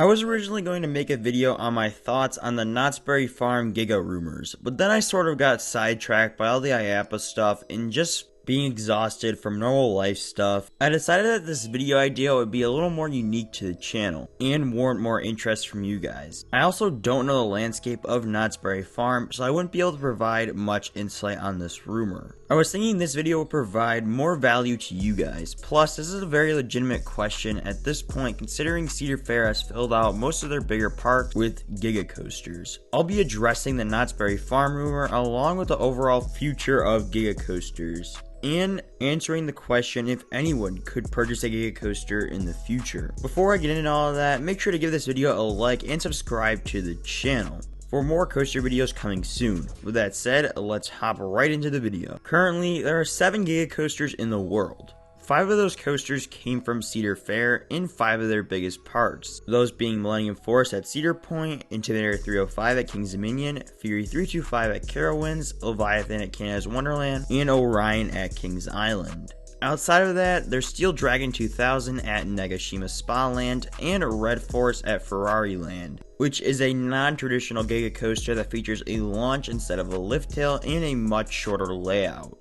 was originally going to make a video on my thoughts on the Knott's Berry Farm Giga rumors, but then I sort of got sidetracked by all the IAPA stuff and just being exhausted from normal life stuff. I decided that this video idea would be a little more unique to the channel and warrant more interest from you guys. I also don't know the landscape of Knott's Berry Farm, so I wouldn't be able to provide much insight on this rumor. I was thinking this video would provide more value to you guys. Plus, this is a very legitimate question at this point, considering Cedar Fair has filled out most of their bigger parks with Giga Coasters. I'll be addressing the Knott's Berry Farm rumor along with the overall future of Giga Coasters, and answering the question if anyone could purchase a Giga Coaster in the future. Before I get into all of that, make sure to give this video a like and subscribe to the channel for more coaster videos coming soon. With that said, let's hop right into the video. Currently, there are 7 Giga Coasters in the world. 5 of those coasters came from Cedar Fair in 5 of their biggest parks, those being Millennium Force at Cedar Point, Intimidator 305 at King's Dominion, Fury 325 at Carowinds, Leviathan at Canada's Wonderland, and Orion at Kings Island. Outside of that, there's Steel Dragon 2000 at Nagashima Spa Land and Red Force at Ferrari Land, which is a non-traditional Giga Coaster that features a launch instead of a lift tail and a much shorter layout.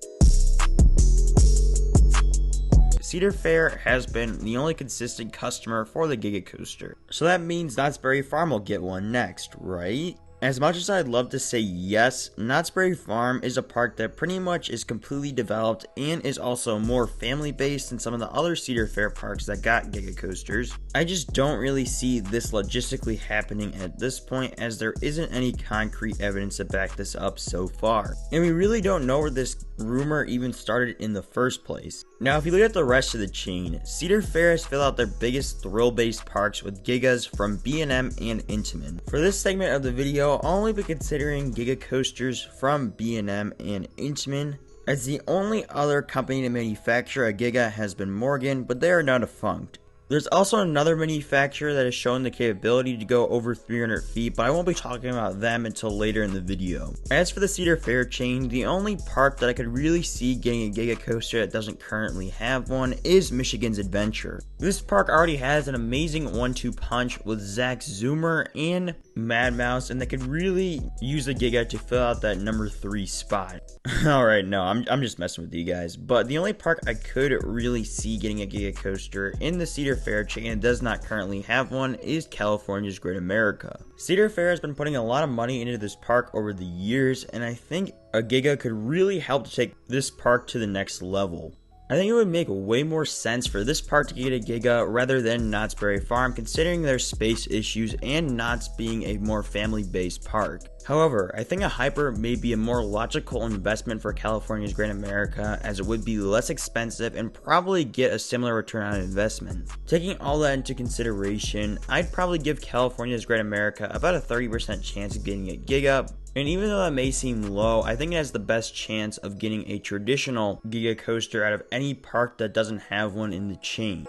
Cedar Fair has been the only consistent customer for the Giga Coaster, so that means Knott's Berry Farm will get one next, right? As much as I'd love to say yes, Knott's Berry Farm is a park that pretty much is completely developed and is also more family based than some of the other Cedar Fair parks that got Giga Coasters. I just don't really see this logistically happening at this point, as there isn't any concrete evidence to back this up so far. And we really don't know where this rumor even started in the first place. Now, if you look at the rest of the chain, Cedar Fair has filled out their biggest thrill-based parks with Gigas from B&M and Intamin. For this segment of the video, I'll only be considering Giga Coasters from B&M and Intamin, as the only other company to manufacture a Giga has been Morgan, but they are now defunct. There's also another manufacturer that has shown the capability to go over 300 feet, but I won't be talking about them until later in the video. As for the Cedar Fair chain, the only park that I could really see getting a Giga Coaster that doesn't currently have one is Michigan's Adventure. This park already has an amazing 1-2 punch with Zack Zoomer and Mad Mouse, and they could really use the Giga to fill out that number 3 spot. Alright, no, I'm just messing with you guys, but the only park I could really see getting a Giga Coaster in the Cedar Fair chain and does not currently have one is California's Great America. Cedar Fair has been putting a lot of money into this park over the years, and I think a Giga could really help to take this park to the next level. I think it would make way more sense for this park to get a Giga rather than Knott's Berry Farm, considering their space issues and Knott's being a more family-based park. However, I think a Hyper may be a more logical investment for California's Great America, as it would be less expensive and probably get a similar return on investment. Taking all that into consideration, I'd probably give California's Great America about a 30% chance of getting a Giga. And even though that may seem low, I think it has the best chance of getting a traditional Giga Coaster out of any park that doesn't have one in the chain.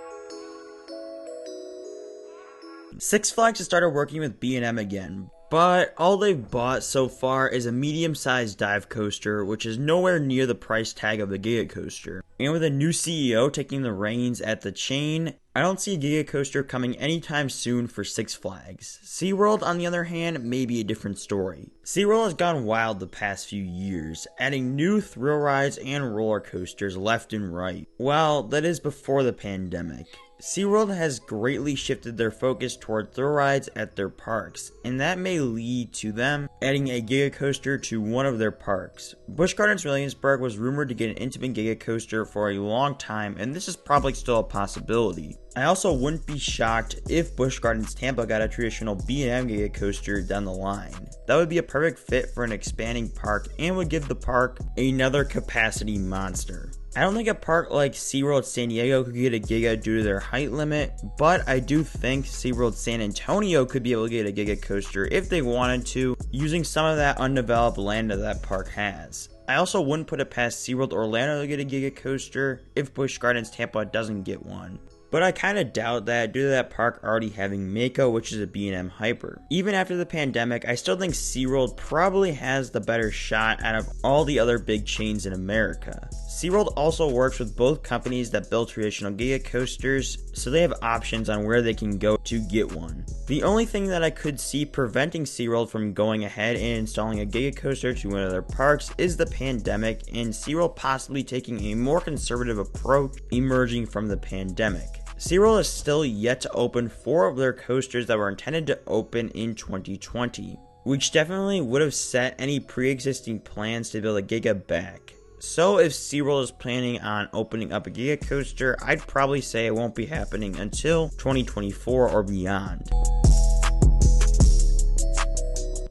Six Flags has started working with B&M again, but all they've bought so far is a medium-sized dive coaster, which is nowhere near the price tag of the Giga Coaster. And with a new CEO taking the reins at the chain, I don't see a Giga Coaster coming anytime soon for Six Flags. SeaWorld, on the other hand, may be a different story. SeaWorld has gone wild the past few years, adding new thrill rides and roller coasters left and right. Well, that is before the pandemic. SeaWorld has greatly shifted their focus toward thrill rides at their parks, and that may lead to them adding a Giga Coaster to one of their parks. Busch Gardens Williamsburg was rumored to get an Intamin Giga Coaster for a long time, and this is probably still a possibility. I also wouldn't be shocked if Busch Gardens Tampa got a traditional B&M Giga Coaster down the line. That would be a perfect fit for an expanding park and would give the park another capacity monster. I don't think a park like SeaWorld San Diego could get a Giga due to their height limit, but I do think SeaWorld San Antonio could be able to get a Giga Coaster if they wanted to, using some of that undeveloped land that park has. I also wouldn't put it past SeaWorld Orlando to get a Giga Coaster if Busch Gardens Tampa doesn't get one. but I kinda doubt that due to that park already having Mako, which is a B&M Hyper. Even after the pandemic, I still think SeaWorld probably has the better shot out of all the other big chains in America. SeaWorld also works with both companies that build traditional Giga Coasters, so they have options on where they can go to get one. The only thing that I could see preventing SeaWorld from going ahead and installing a Giga Coaster to one of their parks is the pandemic, and SeaWorld possibly taking a more conservative approach emerging from the pandemic. SeaWorld is still yet to open 4 of their coasters that were intended to open in 2020, which definitely would have set any pre-existing plans to build a Giga back. So if SeaWorld is planning on opening up a Giga Coaster, I'd probably say it won't be happening until 2024 or beyond.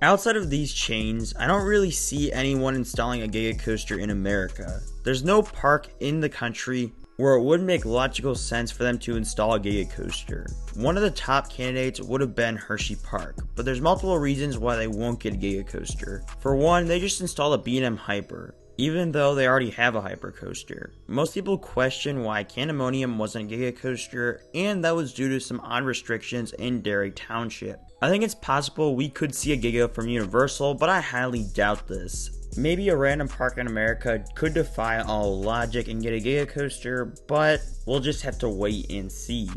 Outside of these chains, I don't really see anyone installing a Giga Coaster in America. There's no park in the country where it would make logical sense for them to install a Giga Coaster. One of the top candidates would have been Hershey Park, but there's multiple reasons why they won't get a Giga Coaster. For one, they just installed a B&M Hyper, even though they already have a Hyper Coaster. Most people question why Candemonium wasn't a Giga Coaster, and that was due to some odd restrictions in Derry Township. I think it's possible we could see a Giga from Universal, but I highly doubt this. Maybe a random park in America could defy all logic and get a Giga Coaster, but we'll just have to wait and see.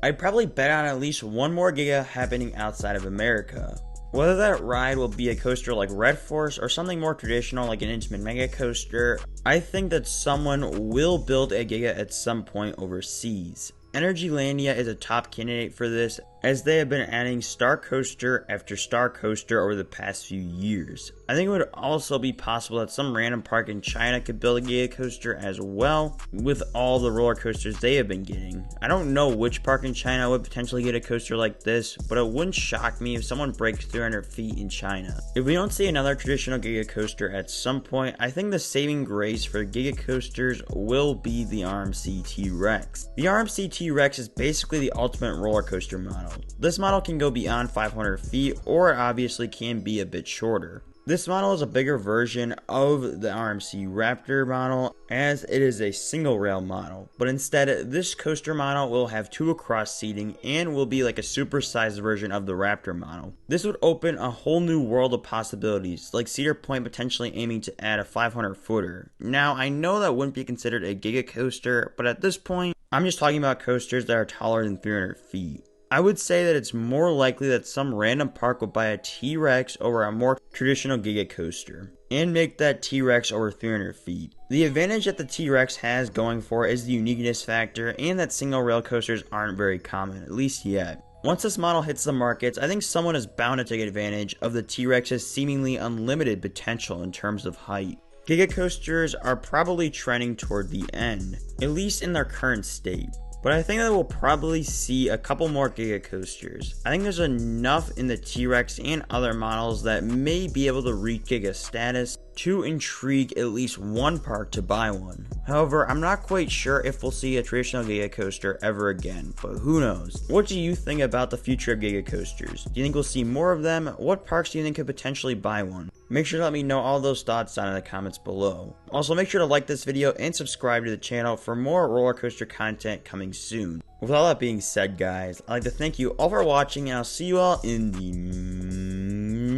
I'd probably bet on at least one more Giga happening outside of America. Whether that ride will be a coaster like Red Force or something more traditional like an Intamin Mega Coaster, I think that someone will build a Giga at some point overseas. Energylandia is a top candidate for this, as they have been adding Star Coaster after Star Coaster over the past few years. I think it would also be possible that some random park in China could build a Giga Coaster as well, with all the roller coasters they have been getting. I don't know which park in China would potentially get a coaster like this, but it wouldn't shock me if someone breaks 300 feet in China. If we don't see another traditional Giga Coaster at some point, I think the saving grace for Giga Coasters will be the RMC T-Rex. The RMC T-Rex is basically the ultimate roller coaster model. This model can go beyond 500 feet, or it obviously can be a bit shorter. This model is a bigger version of the RMC Raptor model, as it is a single rail model, but instead this coaster model will have 2 across seating and will be like a supersized version of the Raptor model. This would open a whole new world of possibilities, like Cedar Point potentially aiming to add a 500 footer. Now I know that wouldn't be considered a Giga Coaster, but at this point I'm just talking about coasters that are taller than 300 feet. I would say that it's more likely that some random park will buy a T-Rex over a more traditional Giga Coaster and make that T-Rex over 300 feet. The advantage that the T-Rex has going for it is the uniqueness factor, and that single rail coasters aren't very common, at least yet. Once this model hits the markets, I think someone is bound to take advantage of the T-Rex's seemingly unlimited potential in terms of height. Giga Coasters are probably trending toward the end, at least in their current state. But I think that we'll probably see a couple more Giga Coasters. I think there's enough in the T-Rex and other models that may be able to reach Giga status to intrigue at least one park to buy one. However, I'm not quite sure if we'll see a traditional Giga Coaster ever again, but who knows. What do you think about the future of Giga Coasters? Do you think we'll see more of them? What parks do you think could potentially buy one? Make sure to let me know all those thoughts down in the comments below. Also, make sure to like this video and subscribe to the channel for more roller coaster content coming soon. With all that being said, guys, I'd like to thank you all for watching, and I'll see you all in the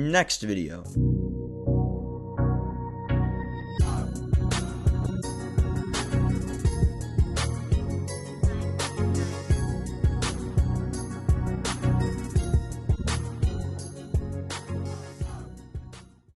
next video.